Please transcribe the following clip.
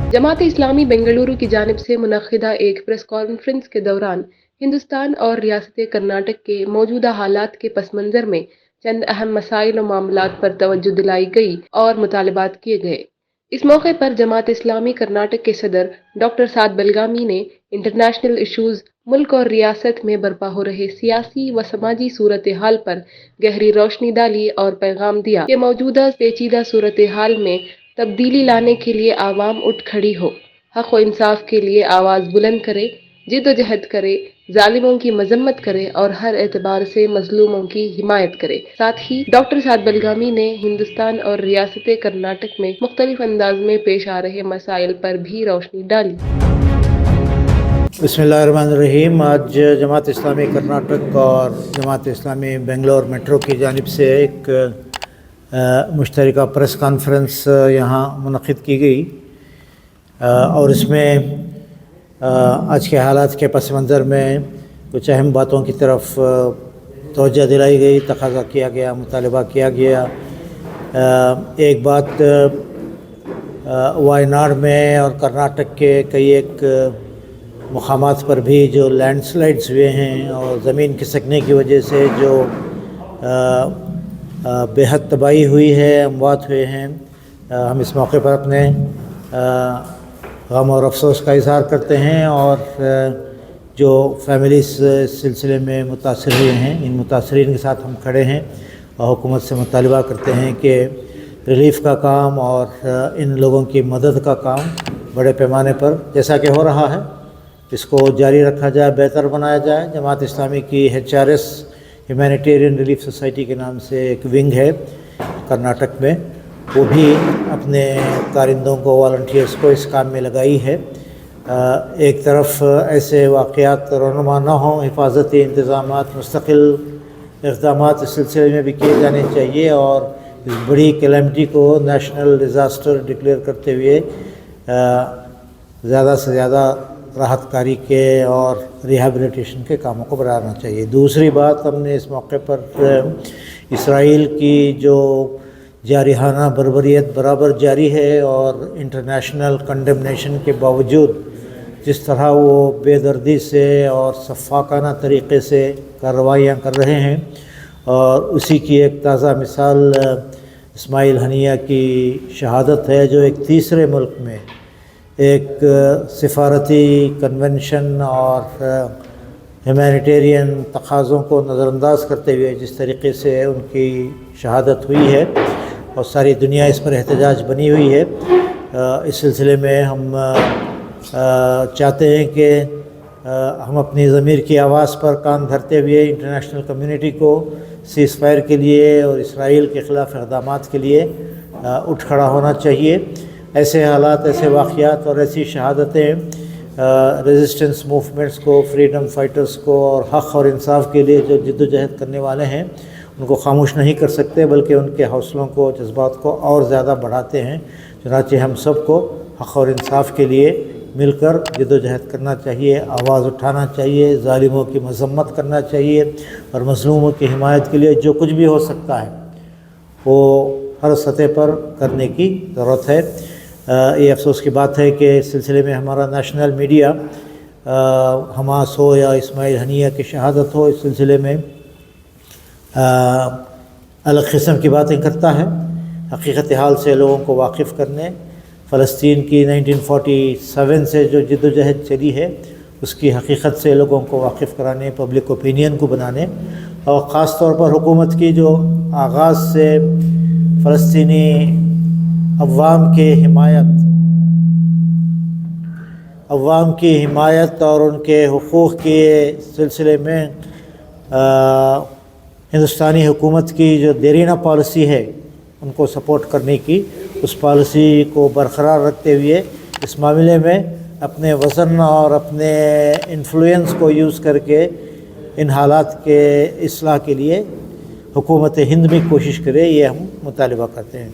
जमात इस्लामी बेंगलुरु की जानिब से मुनक्किदा एक प्रेस कॉन्फ्रेंस के दौरान हिंदुस्तान और रियासत कर्नाटक के मौजूदा हालात के पस मंज़र में चंद अहम मसाइल और मामलात पर तवज्जो दिलाई गई और मुतालबात किए गए। इस मौके पर जमात इस्लामी कर्नाटक के सदर डॉक्टर साद बेलगामी ने इंटरनेशनल इशूज़, मुल्क और रियासत में बर्पा हो रहे सियासी व समाजी सूरत हाल पर गहरी रोशनी डाली और पैगाम दिया कि मौजूदा पेचीदा सूरत हाल में तब्दीली लाने के लिए आवाम उठ खड़ी हो, हक व इंसाफ के लिए आवाज़ बुलंद करे, जिद्दोजहद करे, जालिमों की मजम्मत करे और हर एतबार से मजलूमों की हिमायत करे। साथ ही डॉक्टर साद बेलगामी ने हिंदुस्तान और रियासत कर्नाटक में मुख्तलिफ अंदाज में पेश आ रहे मसाइल पर भी रोशनी डाली। बिस्मिल्लाहिर्रहमानिर्रहीम। आज जमात इस्लामी कर्नाटक और जमात इस्लामी बेंगलोर मेट्रो की जानिब से एक मुश्तरका प्रेस कॉन्फ्रेंस यहाँ मुनक़िद की गई और इसमें आज के हालात के पस मंज़र में कुछ अहम बातों की तरफ तवज्जो दिलाई गई, तक़ाज़ा किया गया, मुतालबा किया गया। एक बात वायनाड में और कर्नाटक के कई एक मुक़ामात पर भी जो लैंडस्लाइड्स हुए हैं और ज़मीन खिसकने की वजह से जो बेहद तबाही हुई है, अमवात हुए हैं, हम इस मौके पर अपने गम और अफसोस का इज़हार करते हैं और जो फैमिलीज़ इस सिलसिले में मुतासर हुए हैं, इन मुतासरीन के साथ हम खड़े हैं और हुकूमत से मुतालबा करते हैं कि रिलीफ़ का काम और इन लोगों की मदद का काम बड़े पैमाने पर जैसा कि हो रहा है इसको जारी रखा जाए, बेहतर बनाया जाए। जमात इस्लामी की HRS ह्यूमैनिटेरियन रिलीफ सोसाइटी के नाम से एक विंग है कर्नाटक में, वो भी अपने कारिंदों को, वॉलंटियर्स को इस काम में लगाई है। एक तरफ ऐसे वाक़यात रोनुमा न हों, हिफाजती इंतज़ामात, मुस्तकिल इक़दामात इस सिलसिले में भी किए जाने चाहिए और इस बड़ी कैलेमिटी को नेशनल डिज़ास्टर डिक्लेयर करते हुए ज़्यादा से ज़्यादा राहतकारी के और रिहैबिलिटेशन के कामों को बढ़ाना चाहिए। दूसरी बात, हमने इस मौके पर इसराइल की जो जारिहाना बर्बरियत बराबर जारी है और इंटरनेशनल कंडेमनेशन के बावजूद जिस तरह वो बेदर्दी से और शफ़ाक़ाना तरीक़े से कार्रवाइयाँ कर रहे हैं, और उसी की एक ताज़ा मिसाल इस्माइल हनिया की शहादत है, जो एक तीसरे मुल्क में एक सिफारती कन्वेंशन और ह्यूमैनिटेरियन तकाज़ों को नज़रअंदाज करते हुए जिस तरीक़े से उनकी शहादत हुई है और सारी दुनिया इस पर एहतजाज बनी हुई है। इस सिलसिले में हम चाहते हैं कि हम अपनी ज़मीर की आवाज़ पर कान धरते हुए इंटरनेशनल कम्युनिटी को सीज़ फायर के लिए और इसराइल के ख़िलाफ़ इक़दामात के लिए उठ खड़ा होना चाहिए। ऐसे हालात, ऐसे वाक़यात और ऐसी शहादतें रेजिस्टेंस मूवमेंट्स को, फ्रीडम फाइटर्स को और हक़ और इंसाफ के लिए जो जिद्दोजहद करने वाले हैं उनको खामोश नहीं कर सकते, बल्कि उनके हौसलों को, जज्बात को और ज़्यादा बढ़ाते हैं। चुनांचे हम सब को हक़ और इंसाफ के लिए मिलकर जिद्दोजहद करना चाहिए, आवाज़ उठाना चाहिए, ज़ालिमों की मज़म्मत करना चाहिए और मज़लूमों की हिमायत के लिए जो कुछ भी हो सकता है वो हर सतह पर करने की ज़रूरत है। ये अफसोस की बात है कि इस सिलसिले में हमारा नेशनल मीडिया हमास हो या इस्माइल हनिया की शहादत हो, इस सिलसिले में अलग किस्म की बातें करता है। हकीकत हाल से लोगों को वाकिफ़ करने, फ़लस्तीन की 1947 से जो जिद्दोजहद चली है उसकी हकीकत से लोगों को वाकिफ़ कराने, पब्लिक ओपिनियन को बनाने और ख़ास तौर पर हुकूमत की जो आगाज़ से फ़लस्तीनी अवाम की हिमायत और उनके हुकूक़ के सिलसिले में हिंदुस्तानी हुकूमत की जो देरीना पॉलिसी है उनको सपोर्ट करने की, उस पॉलिसी को बरकरार रखते हुए इस मामले में अपने वज़न और अपने इन्फ्लुएंस को यूज़ करके इन हालात के इस्लाह के लिए हुकूमत हिंद में कोशिश करे, ये हम मुतालिबा करते हैं।